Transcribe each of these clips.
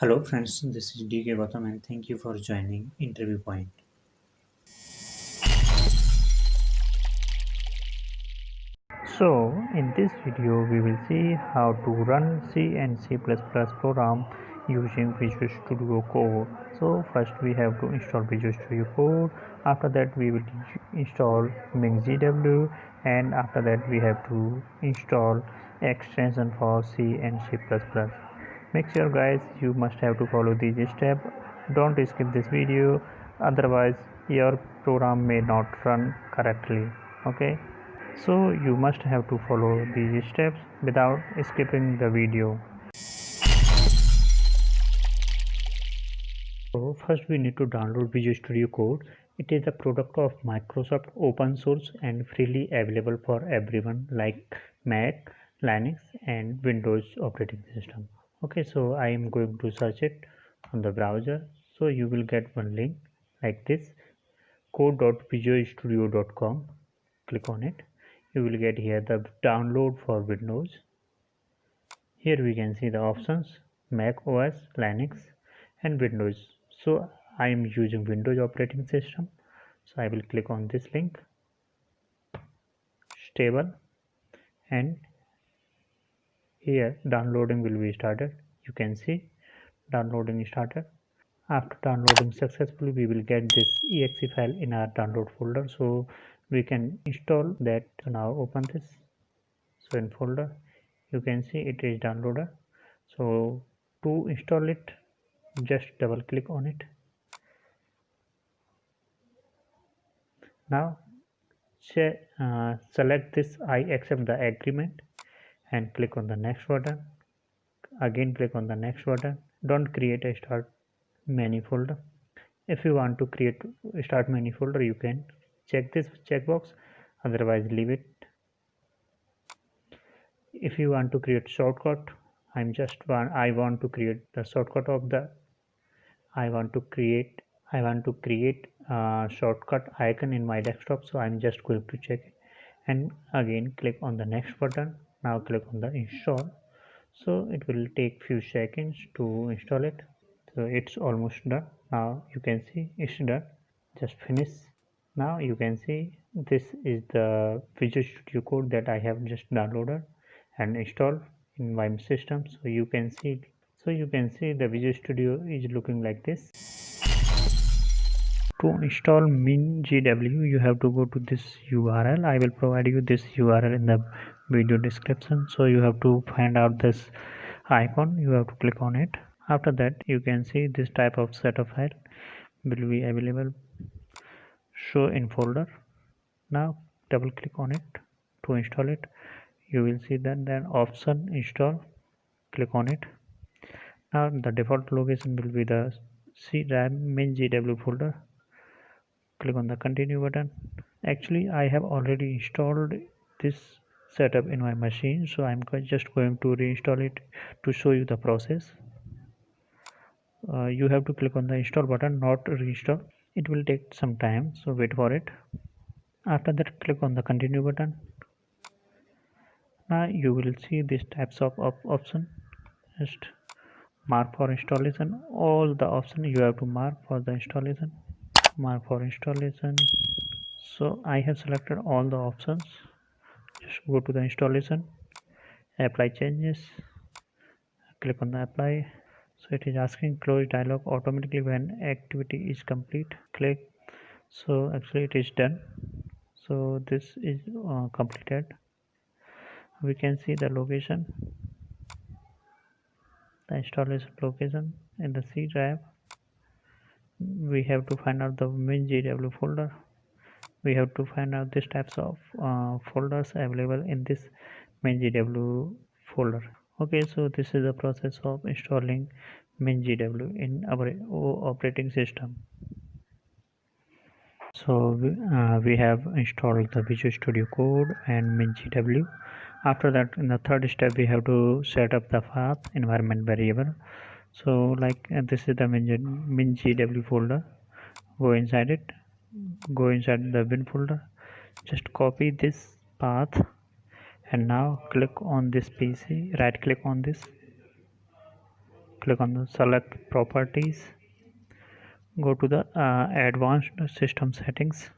Hello friends, this is DK Gautam and thank you for joining Interview Point. So in this video we will see how to run C and C++ program using Visual Studio Code. So first we have to install Visual Studio Code. After that we will install MinGW, and after that we have to install extension for C and C++. Make sure guys you must have to follow these steps. Don't skip this video, otherwise your program may not run correctly. Okay, so you must have to follow these steps without skipping the video. So first we need to download Visual Studio Code. It is a product of Microsoft, open source and freely available for everyone like Mac, Linux and Windows operating system. Okay, so I am going to search it on the browser. So you will get one link like this, code.visualstudio.com. Click on it. You will get here the download for Windows. Here we can see the options Mac OS, Linux and Windows. So I am using Windows operating system. So I will click on this link, stable, and here downloading will be started. You can see downloading started. After downloading successfully, we will get this exe file in our download folder. So we can install that. Now open this. So in folder, you can see it is downloaded. So to install it, just double click on it. Now select this I accept the agreement and click on the next button. Again click on the next button. Don't create a start menu folder. If you want to create start menu folder, you can check this checkbox, otherwise leave it. If you want to create shortcut, I want to create the shortcut of the I want to create a shortcut icon in my desktop, so I'm just going to check it and again click on the next button. Now click on the install. So it will take few seconds to install it. So it's almost done. Now you can see it's done. Just finish. Now you can see this is the Visual Studio Code that I have just downloaded and installed in my system. So you can see the Visual Studio is looking like this. To install MinGW, you have to go to this URL. I will provide you this URL in the video description. So you have to find out this icon. You have to click on it. After that, you can see this type of setup file will be available. Show in folder. Now double click on it to install it. You will see that then option install. Click on it. Now the default location will be the C drive MinGW folder. Click on the continue button. Actually I have already installed this setup in my machine, so I'm just going to reinstall it to show you the process. You have to click on the install button, not reinstall. It will take some time, so wait for it. After that click on the continue button. Now you will see these types of option. Just mark for installation. All the option you have to mark for the installation. Mark for installation. So I have selected all the options. Just go to the installation, apply changes, click on the apply. So it is asking close dialog automatically when activity is complete. Click. So actually it is done. So this is completed. We can see the location, the installation location in the C drive. We have to find out the MinGW folder. We have to find out these types of folders available in this MinGW folder. Okay, so this is the process of installing MinGW in our operating system. So we have installed the Visual Studio Code and MinGW. After that, in the third step, we have to set up the path environment variable. So like this is the MinGW folder. Go inside it. Go inside the bin folder. Just copy this path and now click on this PC. Right click on this. click on the select properties, go to the advanced system settings.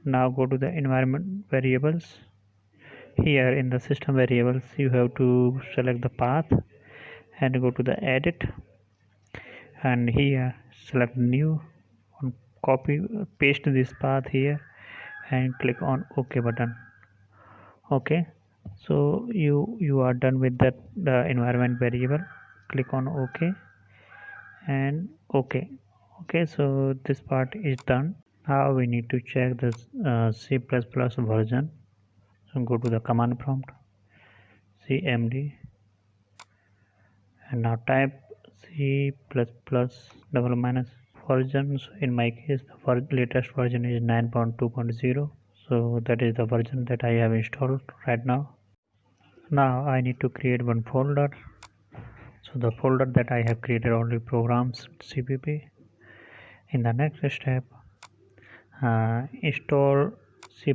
Now go to the environment variables. Here in the system variables you have to select the path and go to the edit, and here select new, copy paste this path here and click on OK button. Okay, so you are done with that the environment variable. Click on OK and OK. Okay, so this part is done. Now we need to check this C++ version. So go to the command prompt, cmd, and now type C++ double minus version. So in my case the latest version is 9.2.0, so that is the version that I have installed right now. Now I need to create one folder. So the folder that I have created only programs cpp. In the next step, install C++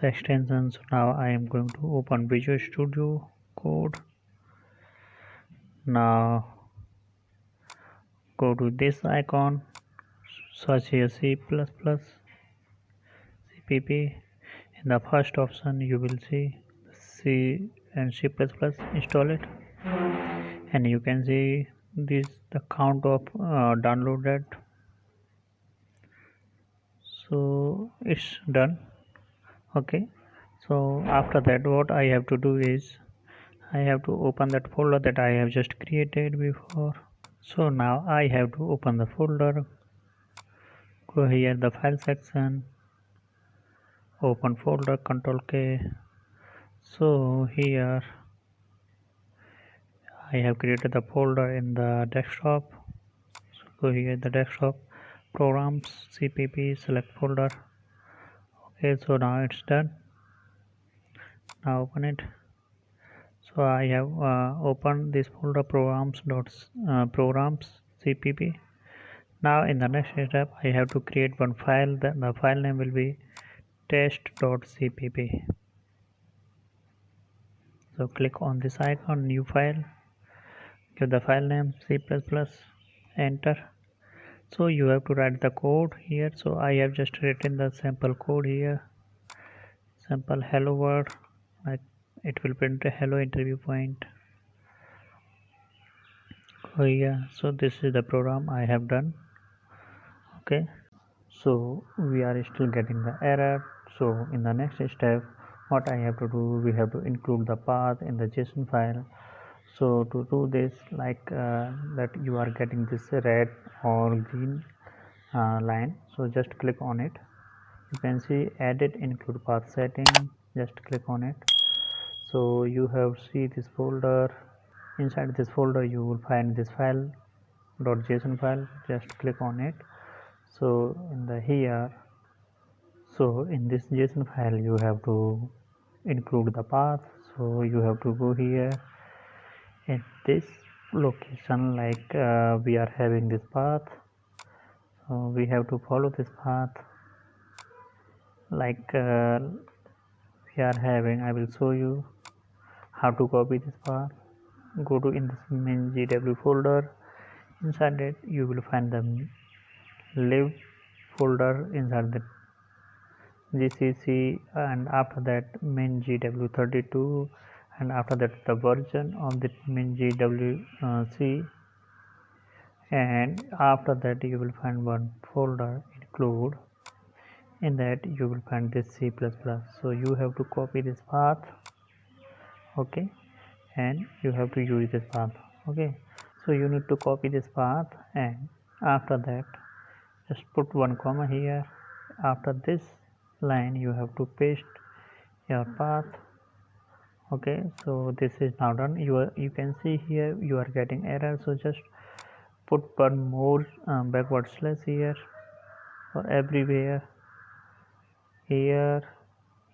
extensions. Now I am going to open Visual Studio Code. Now go to this icon, search here C++ cpp. In the first option you will see C and C++, install it, and you can see this the count of downloaded. So it's done. Okay, so after that what I have to do is I have to open that folder that I have just created before. So now I have to open the folder, go here the file section, open folder, Ctrl K. So here I have created the folder in the desktop. So go here the desktop, programs cpp, select folder. Okay, so now it's done. Now open it. So I have opened this folder, programs cpp. Now in the next step I have to create one file. The file name will be test.cpp. So click on this icon, new file, give the file name C++, enter. So you have to write the code here. So I have just written the sample code here, sample hello world, like it will print a hello interview point. Oh yeah, so this is the program I have done. Okay, so we are still getting the error. So in the next step what I have to do, we have to include the path in the JSON file. So to do this, like that you are getting this red or green line, so just click on it. You can see edit include path setting, just click on it. So you have see this folder. Inside this folder you will find this file .json file, just click on it. So in the here, so in this JSON file you have to include the path. So you have to go here at this location, like we are having this path, so we have to follow this path, like we are having. I will show you how to copy this path. Go to in this main GW folder. Inside it you will find the lib folder, inside the gcc, and after that main gw32, and after that the version of the main gwc, and after that you will find one folder include. In that you will find this C++. So you have to copy this path. Okay, and you have to use this path. Okay, so you need to copy this path, and after that just put one comma here. After this line you have to paste your path. Okay, so this is now done. You can see here you are getting error, so just put one more backward slash here for everywhere, here,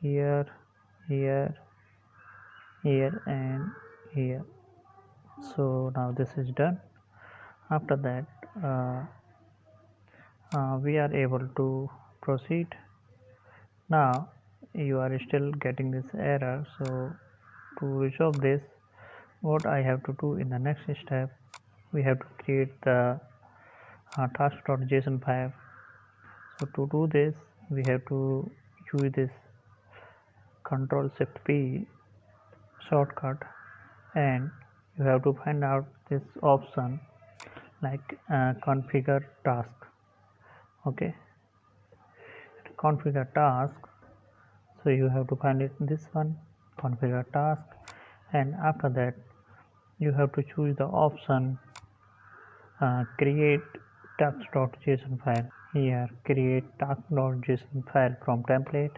here, here, here, and here. So now this is done. After that we are able to proceed. Now you are still getting this error, so to resolve this what I have to do in the next step, we have to create the task.json file. So to do this, we have to use this Control Shift P shortcut, and you have to find out this option like configure task. Okay, configure task. So you have to find it this one, configure task, and after that you have to choose the option create task.json file. Here create task.json file from template.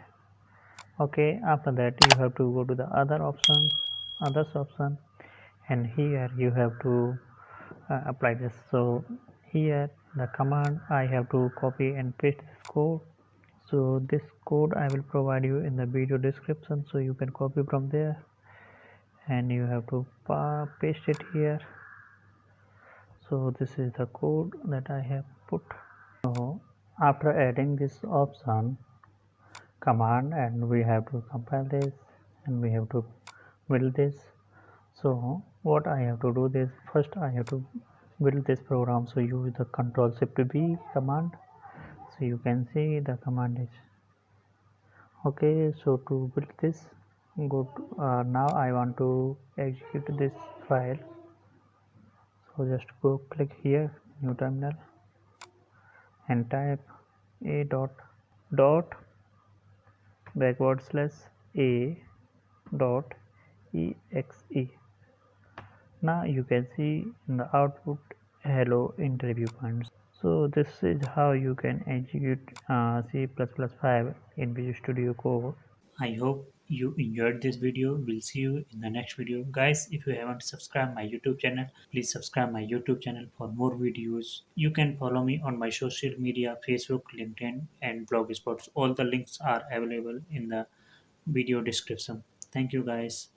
Okay, after that you have to go to the others option, and here you have to apply this. So here the command I have to copy and paste this code. So this code I will provide you in the video description, so you can copy from there and you have to paste it here. So this is the code that I have put. So after adding this option command, and we have to compile this and we have to build this. So what I have to do this, first I have to build this program. So use the Control Shift B command. So you can see the command is okay. So to build this, go to, now I want to execute this file. So just go click here, new terminal, and type a dot backward slash a dot exe. Now you can see in the output hello interview points. So this is how you can execute C++5 in Visual Studio Code. I hope you enjoyed this video. We'll see you in the next video. Guys, if you haven't subscribed my YouTube channel, please subscribe my YouTube channel for more videos. You can follow me on my social media, Facebook, LinkedIn, and Blogspot. All the links are available in the video description. Thank you guys.